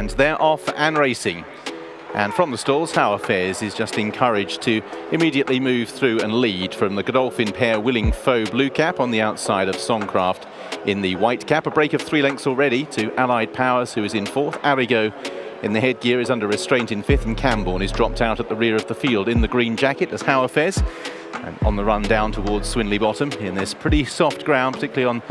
and they're off and racing. And from the stalls, HAWAAFEZ is just encouraged to immediately move through and lead from the Godolphin pair, Willing Foe blue cap on the outside of Songcraft in the white cap. A break of 3 lengths already to Allied Powers, who is in 4th. Arrigo in the headgear is under restraint in 5th, and Camborne is dropped out at the rear of the field in the green jacket as HAWAAFEZ. And on the run down towards Swinley Bottom in this pretty soft ground, particularly on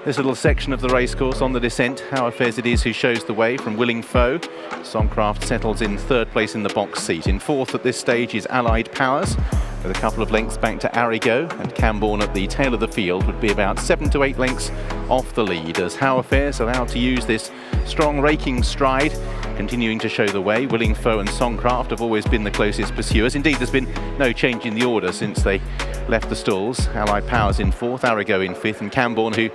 this little section of the racecourse on the descent. HAWAAFEZ it is who shows the way from Willing Foe. Songcraft settles in 3rd place in the box seat. In 4th at this stage is Allied Powers, with a couple of lengths back to Arrigo, and Camborne at the tail of the field would be about 7 to 8 lengths off the lead as HAWAAFEZ allowed to use this strong raking stride, continuing to show the way. Willing Foe and Songcraft have always been the closest pursuers. Indeed, there's been no change in the order since they left the stalls. Allied Powers in 4th, Arrigo in 5th, and Camborne, who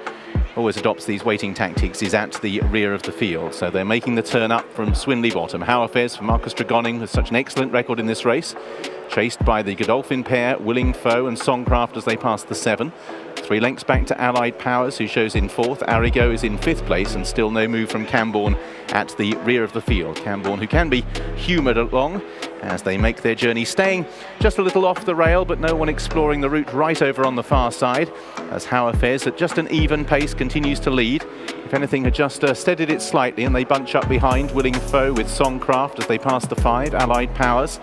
always adopts these waiting tactics, is at the rear of the field. So they're making the turn up from Swinley Bottom. HAWAAFEZ for Marcus Tregonning with such an excellent record in this race, chased by the Godolphin pair, Willing Foe and Songcraft as they pass the 7. 3 lengths back to Allied Powers, who shows in 4th. Arrigo is in 5th place, and still no move from Camborne at the rear of the field. Camborne, who can be humoured along as they make their journey, staying just a little off the rail, but no one exploring the route right over on the far side, as HAWAAFEZ at just an even pace continues to lead. If anything, had just steadied it slightly, and they bunch up behind Willing Foe with Songcraft as they pass the 5, Allied Powers,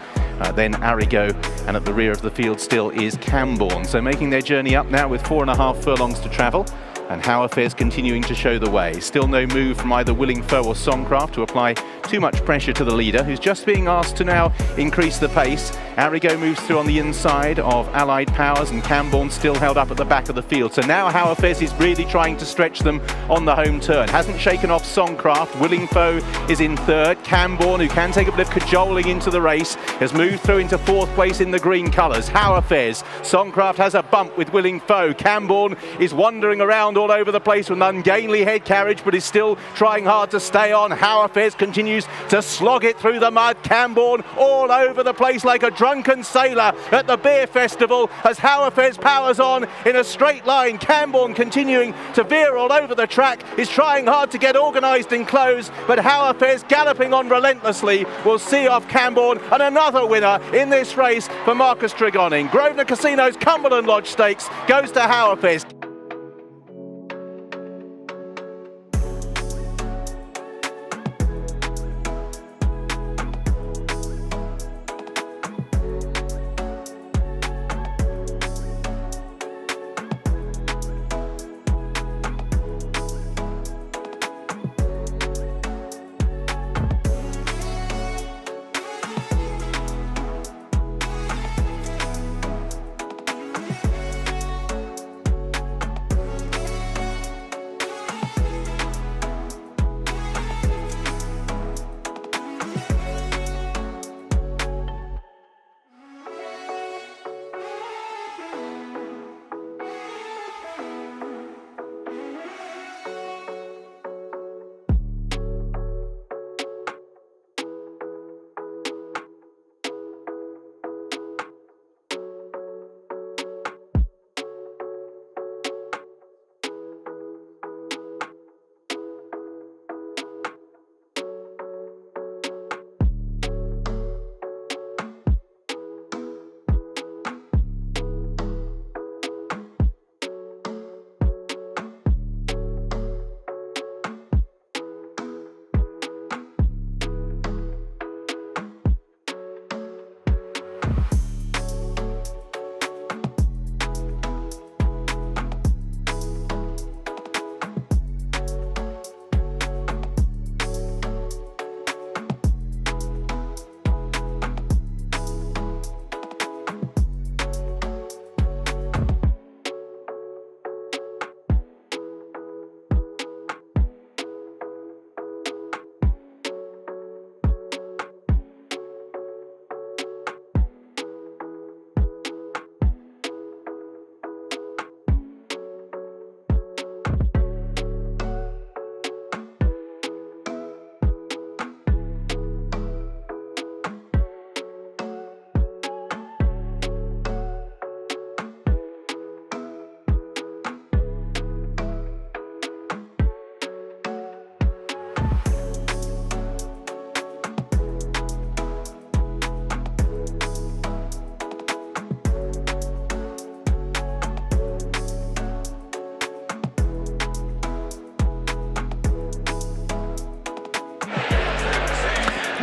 then Arrigo, and at the rear of the field still is Camborne. So making their journey up now with 4.5 furlongs to travel, and HAWAAFEZ continuing to show the way. Still no move from either Willing Foe or Songcraft to apply too much pressure to the leader, who's just being asked to now increase the pace. Arrigo moves through on the inside of Allied Powers, and Camborne still held up at the back of the field. So now HAWAAFEZ is really trying to stretch them on the home turn. Hasn't shaken off Songcraft. Willing Foe is in 3rd. Camborne, who can take a bit of cajoling into the race, has moved through into 4th place in the green colours. HAWAAFEZ. Songcraft has a bump with Willing Foe. Camborne is wandering around all over the place with an ungainly head carriage, but is still trying hard to stay on. HAWAAFEZ continues to slog it through the mud. Camborne all over the place like a drunken sailor at the beer festival as HAWAAFEZ powers on in a straight line. Camborne continuing to veer all over the track, is trying hard to get organised and close, but HAWAAFEZ galloping on relentlessly will see off Camborne, and another winner in this race for Marcus Tregonning. Grosvenor Casino's Cumberland Lodge Stakes goes to HAWAAFEZ.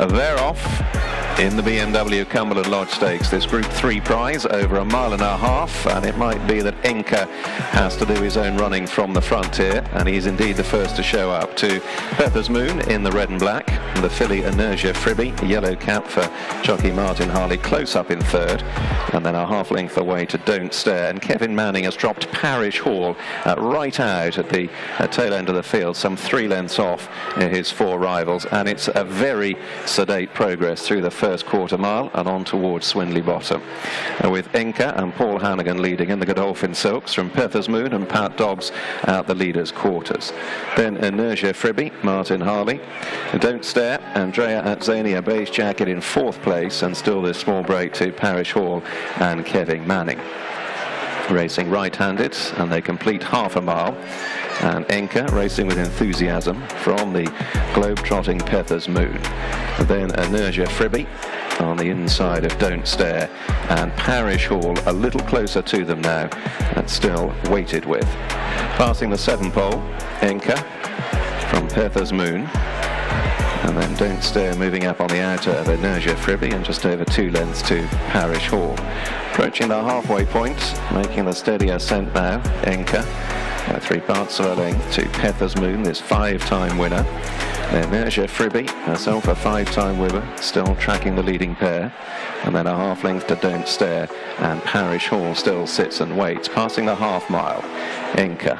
They're off in the BMW Cumberland Lodge Stakes. This Group 3 prize over 1.5 miles, and it might be that Enka has to do his own running from the front here, and he's indeed the first to show up. To PETHER'S Moon in the red and black, the filly Inertia Fribby, yellow cap for jockey Martin Harley, close up in third, and then a half length away to Don't Stare, and Kevin Manning has dropped Parish Hall right out at the tail end of the field, some 3 lengths off his 4 rivals, and it's a very sedate progress through the first quarter mile and on towards Swindley Bottom, with Enka and Paul Hannigan leading in the Godolphin Silks from PETHER'S Moon and Pat Dobbs out the leaders' quarters. Then Inertia Fribby, Martin Harley, Don't Stare, Andrea Atzania Base Jacket in 4th place, and still this small break to Parish Hall and Kevin Manning. Racing right-handed, and they complete half a mile, and Enka racing with enthusiasm from the globe-trotting PETHER'S Moon. Then Inertia Fribby on the inside of Don't Stare, and Parish Hall a little closer to them now, and still weighted with. Passing the 7 pole, Enka from PETHER'S Moon, and then Don't Stare moving up on the outer of Inertia Fribby, and just over 2 lengths to Parish Hall. Approaching the halfway point, making the steady ascent now, Enka, 3 parts of a length to PETHER'S Moon, this 5-time winner. Inertia Fribby, herself a 5-time winner, still tracking the leading pair. And then a half length to Don't Stare, and Parish Hall still sits and waits. Passing the half mile, Enka,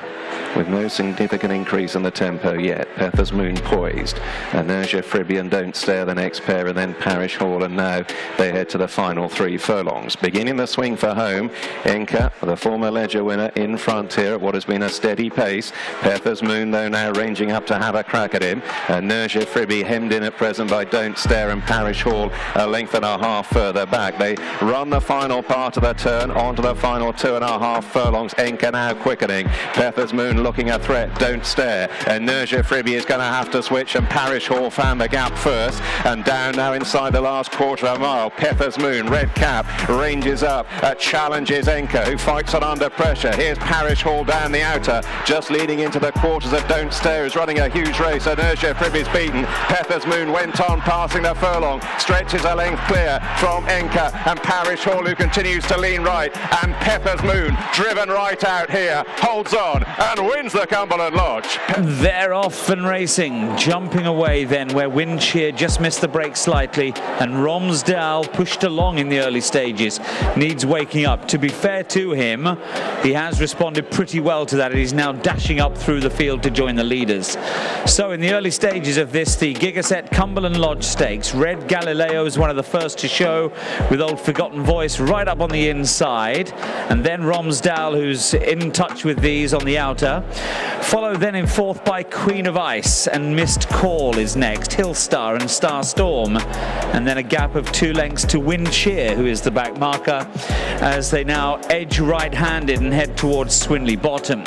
with no significant increase in the tempo yet. PETHER'S Moon poised. Inertia Fribby and Don't Stare the next pair, and then Parish Hall, and now they head to the final 3 furlongs. Beginning the swing for home, Enka, the former Ledger winner, in front here at what has been a steady pace. PETHER'S Moon, though, now ranging up to have a crack at him. Inertia Fribby hemmed in at present by Don't Stare, and Parish Hall a length and a half further back. They run the final part of the turn onto the final 2.5 furlongs. Enka now quickening. PETHER'S Moon looking a threat. Don't Stare. Inertia Fribby is going to have to switch, and Parish Hall found the gap first, and down now inside the last quarter of a mile. PETHER'S Moon, red cap, ranges up, challenges Enka, who fights on under pressure. Here's Parish Hall down the outer, just leading into the quarters of Don't Stare, who's running a huge race. Inertia Fribby's beaten. PETHER'S Moon went on, passing the furlong, stretches a length clear from Enka, and Parish Hall, who continues to lean right, and PETHER'S Moon driven right out here, holds on and wins the Cumberland Lodge. They're off and racing, jumping away then where Windshear just missed the break slightly, and Romsdal pushed along in the early stages, needs waking up. To be fair to him, he has responded pretty well to that. He's now dashing up through the field to join the leaders. So in the early stages of this, the Gigaset Cumberland Lodge Stakes, Red Galileo is one of the first to show, with Old Forgotten Voice right up on the inside, and then Romsdal, who's in touch with these on the outer. Followed then in 4th by Queen of Ice, and Missed Call is next, Hillstar and Star Storm, and then a gap of 2 lengths to Windshear, who is the back marker, as they now edge right-handed and head towards Swindley Bottom.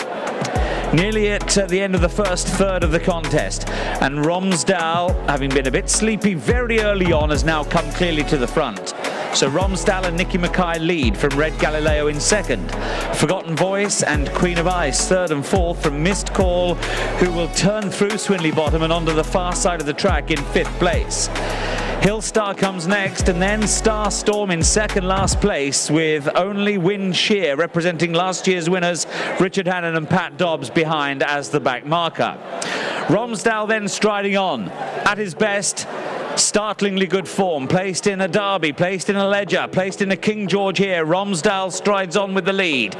Nearly at the end of the first third of the contest, and Romsdal, having been a bit sleepy very early on, has now come clearly to the front. So Romsdal and Nicky Mackay lead from Red Galileo in 2nd. Forgotten Voice and Queen of Ice 3rd and 4th from Missed Call, who will turn through Swindley Bottom and onto the far side of the track in 5th place. Hillstar comes next, and then Star Storm in 2nd last place, with only Windshear representing last year's winners Richard Hannon and Pat Dobbs behind as the back marker. Romsdal then striding on at his best. Startlingly good form, placed in a Derby, placed in a Ledger, placed in a King George here. Romsdal strides on with the lead.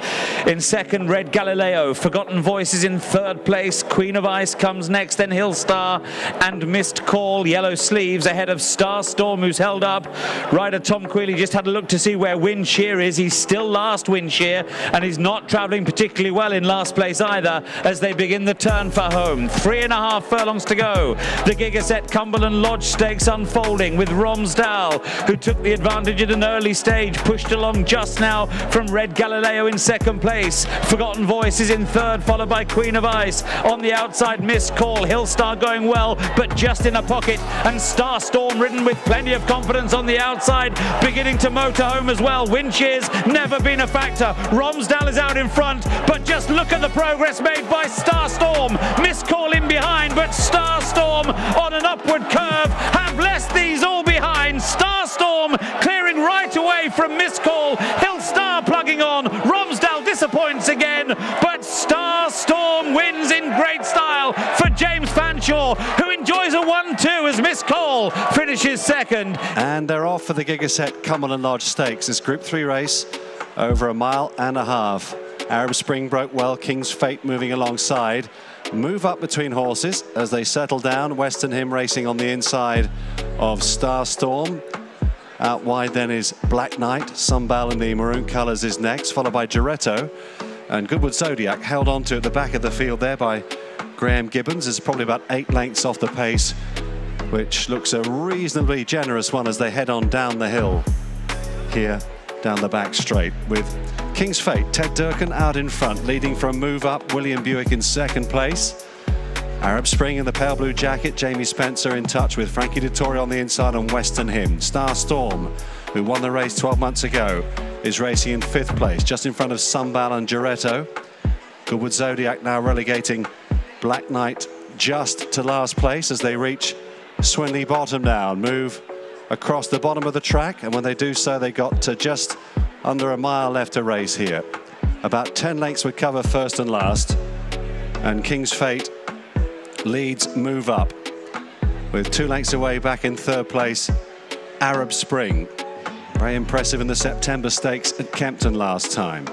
In 2nd, Red Galileo. Forgotten Voices in 3rd place. Queen of Ice comes next, then Hillstar and Missed Call. Yellow Sleeves ahead of Star Storm, who's held up. Rider Tom Queally just had a look to see where Windshear is. He's still last, Windshear, and he's not travelling particularly well in last place either, as they begin the turn for home. 3.5 furlongs to go. The Gigaset Cumberland Lodge Stakes unfolding, with Romsdal, who took the advantage at an early stage, pushed along just now from Red Galileo in 2nd place. Forgotten Voice is in 3rd, followed by Queen of Ice. On the outside, Missed Call. Hillstar going well, but just in a pocket, and Star Storm ridden with plenty of confidence on the outside, beginning to motor home as well. Windshear's never been a factor. Romsdal is out in front, but just look at the progress made by Star Storm. Missed Call in behind, but Star Storm on an upward curve have blessed these all Starstorm clearing right away from Miscall. Hillstar plugging on. Romsdale disappoints again, but Starstorm wins in great style for James Fanshawe, who enjoys a 1-2 as Miscall finishes second. And they're off for the Gigaset Cumberland Lodge Stakes. This Group 3 race over a mile and a half. Arab Spring broke well. King's Fate moving alongside. Move up between horses as they settle down. Western Hymn racing on the inside of Starstorm. Out wide then is Black Knight. Sunbell in the maroon colours is next, followed by Giretto. And Goodwood Zodiac held on to at the back of the field there by Graham Gibbons. Is probably about 8 lengths off the pace, which looks a reasonably generous one as they head on down the hill here down the back straight, with King's Fate, Ted Durkin out in front, leading from Move Up, William Buick in second place. Arab Spring in the pale blue jacket, Jamie Spencer in touch with Frankie Dettori on the inside on Western Hymn. Starstorm, who won the race 12 months ago, is racing in 5th place, just in front of Sunbell and Giretto. Goodwood Zodiac now relegating Black Knight just to last place as they reach Swinley Bottom now and move across the bottom of the track. And when they do so, they got to just under a mile left to race here. About 10 lengths would cover first and last. And King's Fate leads Move Up, with 2 lengths away back in 3rd place, Arab Spring. Very impressive in the September Stakes at Kempton last time.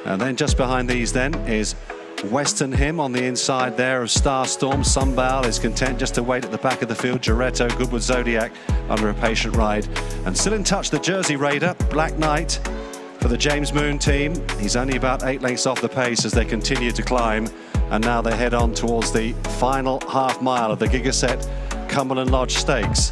And then just behind these then is Western Hymn on the inside there of Starstorm. Sunbell is content just to wait at the back of the field. Giretto, Goodwood Zodiac under a patient ride. And still in touch, the Jersey Raider, Black Knight, for the James Moon team. He's only about 8 lengths off the pace as they continue to climb. And now they head on towards the final half mile of the Gigaset Cumberland Lodge Stakes.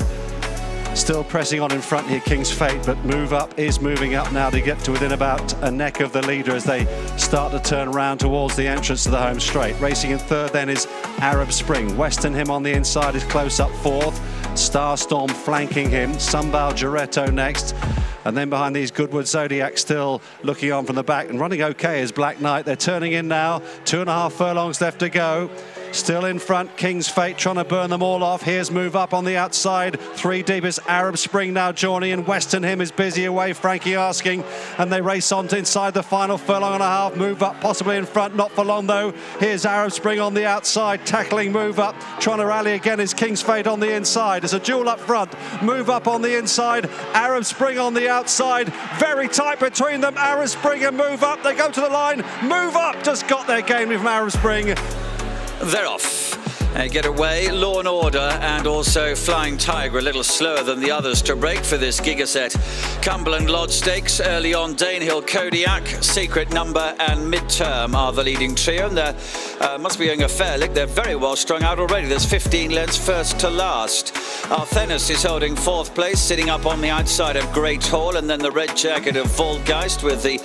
Still pressing on in front here, King's Fate, but Move Up is moving up now to get to within about a neck of the leader as they start to turn around towards the entrance to the home straight. Racing in 3rd then is Arab Spring. Western Hymn on the inside is close up 4th. Starstorm flanking him. Sunbell, Giretto next. And then behind these, Goodwood Zodiac still looking on from the back and running okay is Black Knight. They're turning in now. 2.5 furlongs left to go. Still in front, King's Fate trying to burn them all off. Here's Move Up on the outside. 3 deep is Arab Spring now joining, and Western Hymn is busy away, Frankie asking. And they race on to inside the final furlong and a half. Move Up possibly in front, not for long though. Here's Arab Spring on the outside, tackling Move Up. Trying to rally again is King's Fate on the inside. There's a duel up front. Move Up on the inside, Arab Spring on the outside. Very tight between them, Arab Spring and Move Up. They go to the line. Move Up just got their game from Arab Spring. They're off. Get away, Law and Order, and also Flying Tiger a little slower than the others to break for this Gigaset Cumberland Lodge Stakes. Early on, Danehill, Kodiak, Secret Number and Midterm are the leading trio, and they must be going a fair lick. They're very well strung out already. There's 15 lengths first to last. HAWAAFEZ is holding 4th place, sitting up on the outside of Great Hall, and then the red jacket of Volgeist with the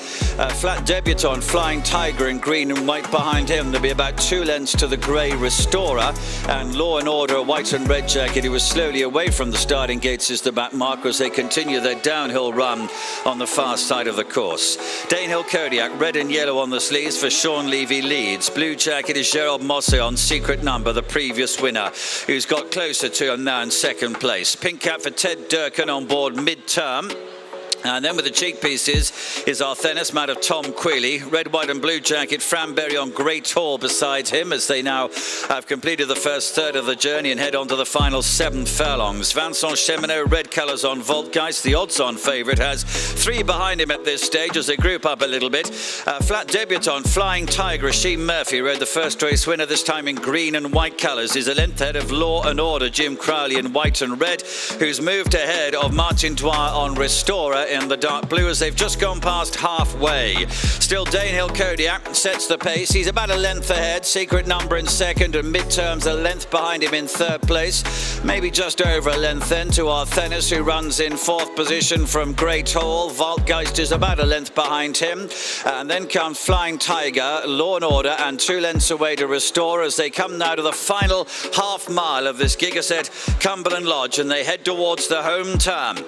flat debutant Flying Tiger in green and white behind him. There'll be about 2 lengths to the grey Restorer, and Law and Order, white and red jacket, who was slowly away from the starting gates, is the back marker as they continue their downhill run on the far side of the course. Danehill, Kodiak, red and yellow on the sleeves for Sean Levy leads. Blue jacket is Gerald Mosse on Secret Number, the previous winner, who's got closer to him now in 2nd place. Pink cap for Ted Durkin on board Midterm. And then with the cheek pieces is HAWAAFEZ, mad of Tom Quealy. Red, white and blue jacket, Franberry on Great Hall beside him as they now have completed the first third of the journey and head on to the final 7 furlongs. Vincent Cheminot, red colours on Volgeist. The odds-on favourite has 3 behind him at this stage as they group up a little bit. Flat debutant, Flying Tiger, Rasheem Murphy, rode the first race winner, this time in green and white colours. Is a length ahead of Law and Order, Jim Crowley in white and red, who's moved ahead of Martin Dwyer on Restorer in the dark blue as they've just gone past halfway. Still Danehill, Kodiak sets the pace. He's about a length ahead. Secret Number in 2nd and Midterm's a length behind him in 3rd place. Maybe just over a length then to HAWAAFEZ, who runs in 4th position from Great Hall. Volgeist is about a length behind him. And then comes Flying Tiger, Law and Order, and 2 lengths away to Restore as they come now to the final half mile of this Gigaset Cumberland Lodge and they head towards the home turn.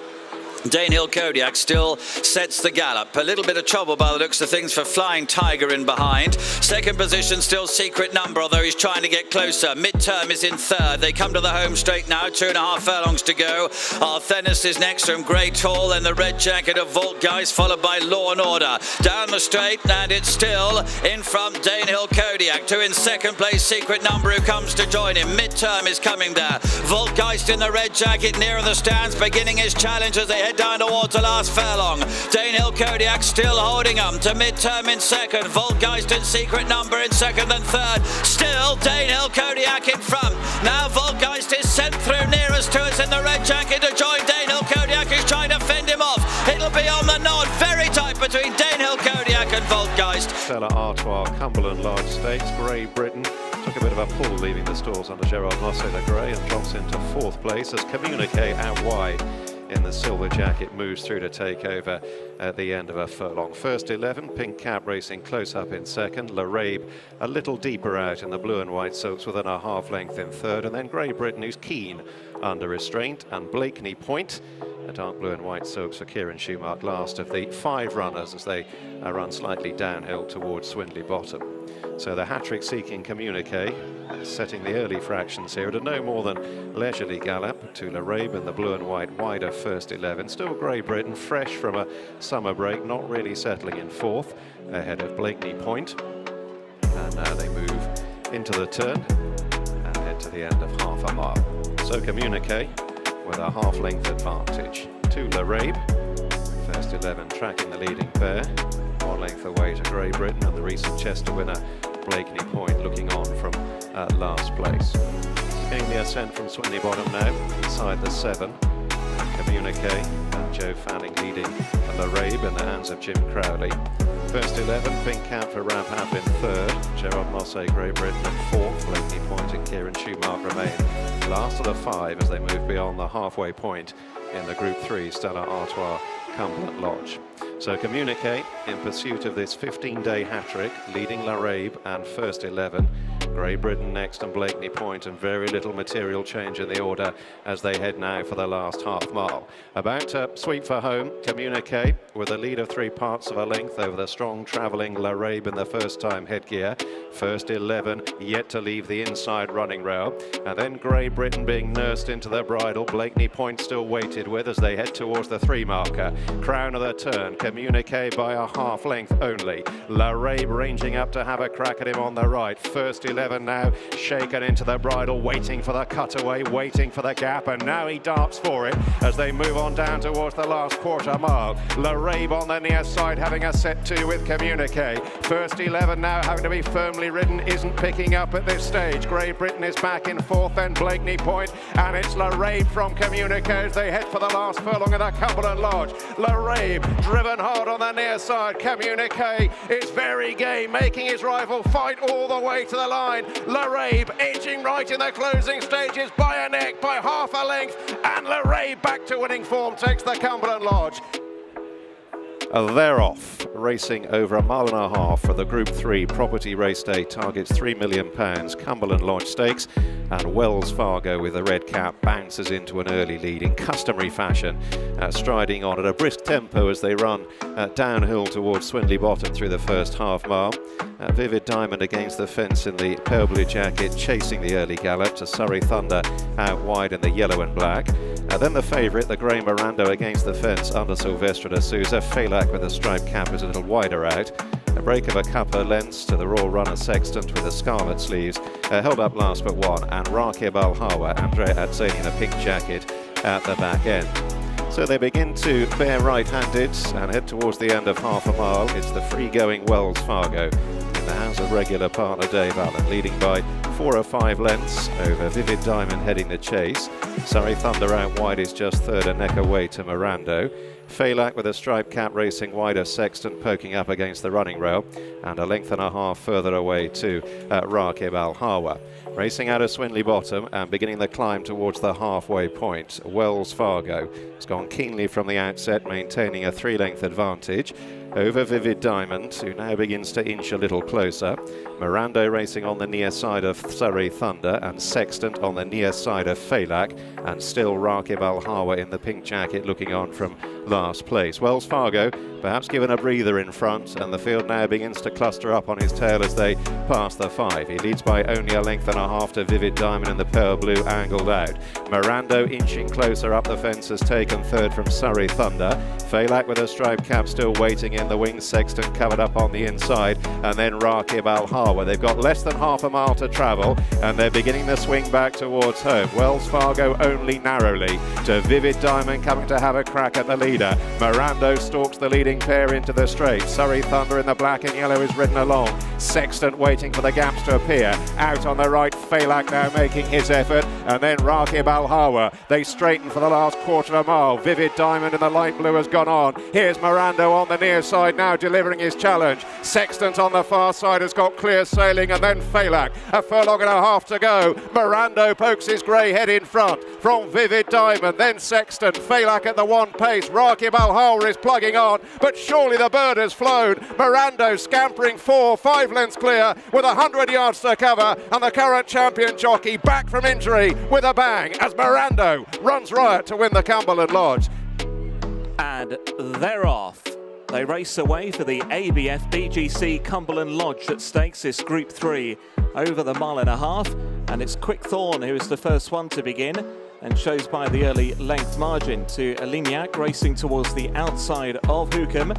Danehill Kodiak still sets the gallop. A little bit of trouble by the looks of things for Flying Tiger in behind. Second position still Secret Number, although he's trying to get closer. Midterm is in third. They come to the home straight now. 2.5 furlongs to go. Arthenis is next from Great Hall, and the red jacket of Voltgeist, followed by Law and Order. Down the straight, and it's still in front Danehill Kodiak. 2 in second place, Secret Number, who comes to join him. Midterm is coming there. Voltgeist in the red jacket nearer the stands, beginning his challenge as they head down towards the last furlong. Danehill Kodiak still holding them to Midterm in second. Voltgeist and Secret Number in second and third. Still Danehill Kodiak in front. Now Voltgeist is sent through nearest to us in the red jacket to join Danehill Kodiak, who's trying to fend him off. It'll be on the nod, very tight between Danehill Kodiak and Voltgeist. Stella Artois, Cumberland Lodge Stakes, Great Britain took a bit of a pull leaving the stalls under Gerard Mosse the Grey and drops into 4th place as Communique out wide in the silver jacket moves through to take over at the end of a furlong. First 11, Pink Cap racing close up in second, LAARAIB a little deeper out in the blue and white silks within a half length in third, and then Great Britain, who's keen under restraint, and Blakeney Point, a dark blue and white silks for Kieran Schumacher, last of the 5 runners as they run slightly downhill towards Swindley Bottom. So the hat-trick seeking Communique setting the early fractions here at a no more than leisurely gallop to LAARAIB in the blue and white wider first 11. Still Great Britain fresh from a summer break, not really settling in 4th ahead of Blakeney Point. And now they move into the turn and head to the end of half a mile. So Communique with a half-length advantage to LAARAIB. First 11 tracking the leading pair. 1 length away to Great Britain, and the recent Chester winner Blakeney Point looking on from last place. Getting the ascent from Swindley Bottom now, inside the 7. Communique and Joe Fanning leading LAARAIB in the hands of Jim Crowley. First 11, Pink Cap for Rapap in 3rd, Gerard Mosse, Great Britain in 4th, Blakeney Point and Kieran Schumacher remain last of the 5 as they move beyond the halfway point in the Group 3, Stella Artois, Cumberland Lodge. So Communique in pursuit of this 15-day hat-trick, leading LAARAIB and first 11. Great Britain next and Blakeney Point, and very little material change in the order as they head now for the last half mile. About to sweep for home, Communique with a lead of 3 parts of a length over the strong travelling LAARAIB in the first-time headgear. First 11 yet to leave the inside running rail, and then Great Britain being nursed into the bridle. Blakeney Point still weighted with as they head towards the 3 marker. Crown of the turn, Communique by a half length only. LAARAIB ranging up to have a crack at him on the right. First 11 now shaken into the bridle, waiting for the cutaway, waiting for the gap, and now he darts for it as they move on down towards the last quarter mile. LAARAIB on the near side having a set 2 with Communique. First 11 now having to be firmly ridden, isn't picking up at this stage. Great Britain is back in 4th, then Blakeney Point, and it's LAARAIB from Communique as they head for the last furlong of the Cumberland Lodge. LAARAIB driven hard on the near side. Communique is very game, making his rival fight all the way to the line. LAARAIB edging right in the closing stages by a neck, by half a length, and LAARAIB back to winning form takes the Cumberland Lodge. They're off, racing over a mile and a half for the Group 3 Property Race Day, targets £3 million, Cumberland Lodge Stakes, and Wells Fargo with the red cap bounces into an early lead in customary fashion, striding on at a brisk tempo as they run downhill towards Swindley Bottom through the first half mile. Vivid Diamond against the fence in the pale blue jacket, chasing the early gallop to Surrey Thunder out wide in the yellow and black. Then the favourite, the grey Morando against the fence under Silvestre de Souza. Felac with a striped cap is a little wider out. A break of a couple of lengths to the Royal Runner Sextant with the scarlet sleeves. Held up last but 1, and Rakib Al-Hawa, Andrea Atzeni in a pink jacket at the back end. So they begin to bear right-handed and head towards the end of half a mile. It's the free-going Wells Fargo in the hands of regular partner Dave Allen, leading by 4 or 5 lengths over Vivid Diamond heading the chase. Surrey Thunder out wide is just 3rd, a neck away to Morando. Felac with a striped cap racing wide of Sextant, poking up against the running rail, and a length and a half further away to Rakib Al-Hawa. Racing out of Swindley Bottom and beginning the climb towards the halfway point, Wells Fargo has gone keenly from the outset, maintaining a 3-length advantage over Vivid Diamond, who now begins to inch a little closer. Morando racing on the near side of Surrey Thunder, and Sextant on the near side of Felac, and still Rakib Al-Hawa in the pink jacket looking on from last place. Wells Fargo perhaps given a breather in front, and the field now begins to cluster up on his tail as they pass the 5. He leads by only a length and a half to Vivid Diamond in the pale blue angled out. Morando inching closer up the fence has taken third from Surrey Thunder. Falak with a striped cap still waiting in the wings. Sexton covered up on the inside, and then Rakib Al Hawa. They've got less than half a mile to travel, and they're beginning to swing back towards home. Wells Fargo only narrowly to Vivid Diamond coming to have a crack at the leader. Morando stalks the leading pair into the straight. Surrey Thunder in the black and yellow is ridden along. Sexton waiting for the gaps to appear. Out on the right, Falak now making his effort, and then Rakib Al Hawa. They straighten for the last quarter of a mile. Vivid Diamond in the light blue has gone on. Here's Morando on the near side now delivering his challenge. Sexton's on the far side has got clear sailing, and then Falak. A furlong and a half to go. Morando pokes his grey head in front from Vivid Diamond, then Sexton. Falak at the one pace. Rakib Al Hawa is plugging on, but surely the bird has flown. Morando scampering 4-5 lengths clear with 100 yards to cover, and the current champion jockey back from injury with a bang as Morando runs riot to win the Cumberland Lodge. And they're off. They race away for the ABF BGC Cumberland Lodge Stakes. It's Group 3 over the mile and a half, and it's Quick Thorn who is the first one to begin and shows by the early length margin to Alignac racing towards the outside of HUKUM.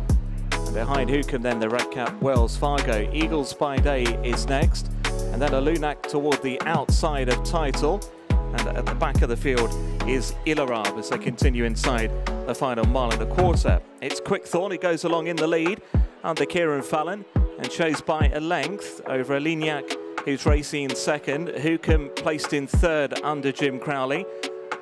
And behind HUKUM then the red cap Wells Fargo. Eagles by Day is next, and then Alignac toward the outside of Title. And at the back of the field is LAARAIB as they continue inside the final mile and a quarter. It's Quick Thorn who goes along in the lead under Kieran Fallon and shows by a length over Alignac, who's racing in second. HUKUM placed in third under Jim Crowley.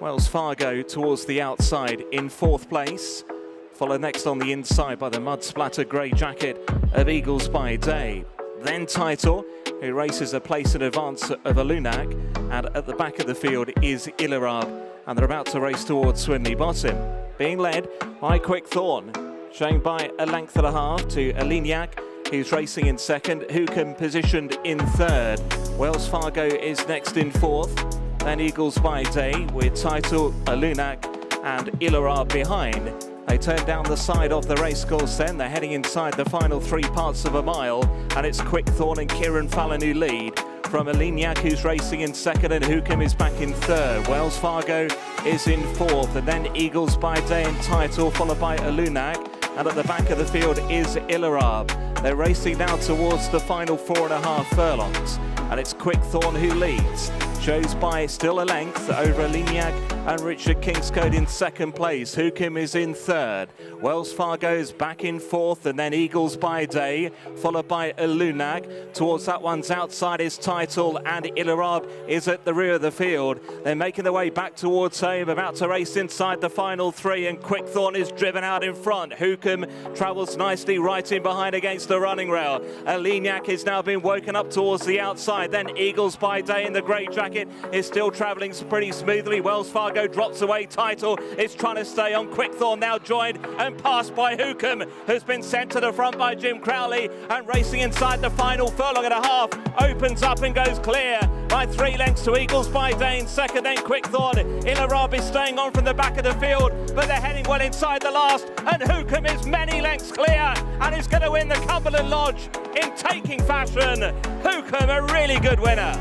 Wells Fargo towards the outside in fourth place. Followed next on the inside by the mud splatter grey jacket of Eagles by Day. Then Title, who races a place in advance of Alignac, and at the back of the field is LAARAIB, and they're about to race towards Swinley Bottom, being led by Quick Thorn, showing by a length and a half to Alignac, who's racing in second. HUKUM positioned in third. Wells Fargo is next in fourth, then Eagles by Day with Title, Alignac and LAARAIB behind. They turn down the side of the racecourse then. They're heading inside the final 3 parts of a mile, and it's Quick Thorn and Kieran Fallon who lead. From Alignac, who's racing in second, and HUKUM is back in third. Wells Fargo is in fourth, and then Eagles by Day and Title, followed by Alignac. And at the back of the field is LAARAIB. They're racing now towards the final 4.5 furlongs, and it's Quick Thorn who leads. Shows by still a length over Alignac and Richard Kingscote in second place. HUKUM is in third. Wells Fargo is back in fourth, and then Eagles by Day, followed by Alignac. Towards that one's outside is Title, and LAARAIB is at the rear of the field. They're making their way back towards home, about to race inside the final 3, and Quick Thorn is driven out in front. HUKUM travels nicely right in behind against the running rail. Alignac is now being woken up towards the outside. Then Eagles by Day in the grey jacket is still travelling pretty smoothly. Wells Fargo drops away. Title is trying to stay on. Quick Thorn now joined and passed by HUKUM, who's been sent to the front by Jim Crowley, and racing inside the final furlong and a half opens up and goes clear by 3 lengths to Eagles by Day in second, then Quick Thorn. LAARAIB is staying on from the back of the field, but they're heading well inside the last, and HUKUM is many lengths clear and is going to win the Cumberland Lodge in taking fashion. HUKUM, a really good winner.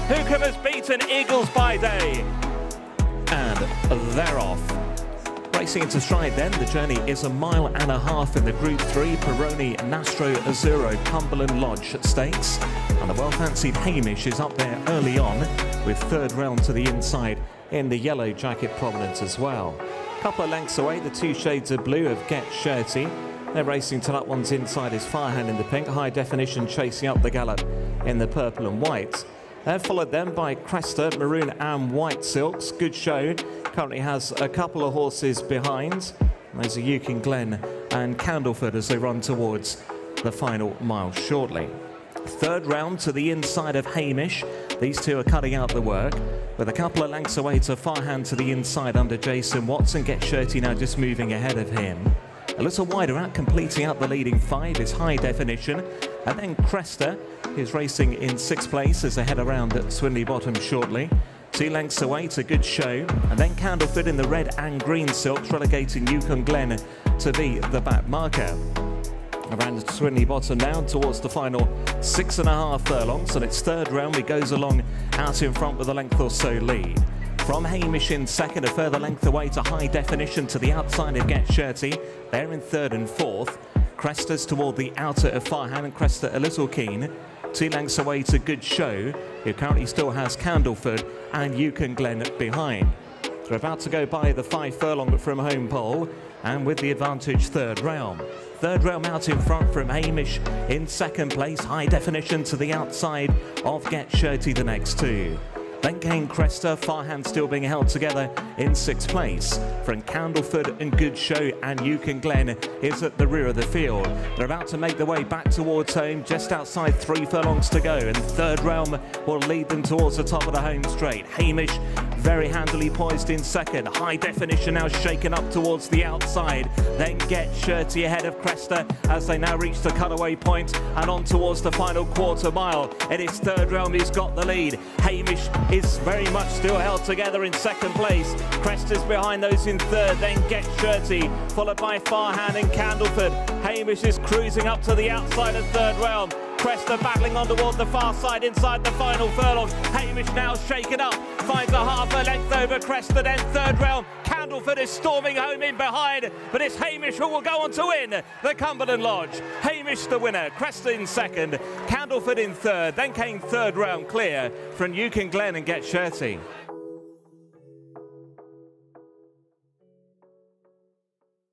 HUKUM has beaten Eagles by Day. And they're off. Racing into stride then, the journey is a mile and a half in the Group 3 Peroni Nastro Azzurro Cumberland Lodge Stakes. And the well-fancied Hamish is up there early on with third round to the inside in the yellow jacket prominence as well. Couple of lengths away, the 2 shades of blue of Get Shirty. They're racing to that one's inside is Firehand in the pink, High Definition chasing up the gallop in the purple and white. They're followed then by Cresta, maroon and white silks. Good show. Currently has a couple of horses behind. Those are Yukon Glen and Candleford as they run towards the final mile shortly. Third round to the inside of Hamish. These two are cutting out the work, with a couple of lengths away to Firehand to the inside under Jason Watson. Get Shirty now just moving ahead of him. A little wider out, completing up the leading 5 is High Definition. And then Cresta is racing in 6th place as they head around at Swinley Bottom shortly. 2 lengths away to Good Show. And then Candleford in the red and green silks, relegating Yukon Glen to be the back marker. Around Swinley Bottom now towards the final 6.5 furlongs, and its third round he goes along out in front with a length or so lead. From Hamish in second, a further length away to High Definition to the outside of Get Shirty. They're in third and fourth. Cresta's toward the outer of Farhan, and Cresta a little keen. 2 lengths away to Good Show, who currently still has Candleford and Yukon Glen behind. They're about to go by the 5 furlong from home pole, and with the advantage third round. Third round out in front from Hamish in second place. High Definition to the outside of Get Shirty the next 2. Then came Cresta, Farhan still being held together in 6th place. From Candleford and Good Show, and Yukon Glen is at the rear of the field. They're about to make their way back towards home, just outside 3 furlongs to go, and third round will lead them towards the top of the home straight. Hamish very handily poised in second. High Definition now shaken up towards the outside. Then Get Shirty ahead of Cresta as they now reach the cutaway point and on towards the final quarter mile. In his third round, he's got the lead. Hamish is very much still held together in second place. Cresta's behind those in third, then Get Shirty, followed by Farhan and Candleford. Hamish is cruising up to the outside of third round. Cresta battling on toward the far side inside the final furlong. Hamish now shaken up, finds a half a length over Cresta, then third round. Candleford is storming home in behind, but it's Hamish who will go on to win the Cumberland Lodge. Hamish the winner, Cresta in second, Candleford in third, then came third round clear from Yukon Glen and Get Shirty.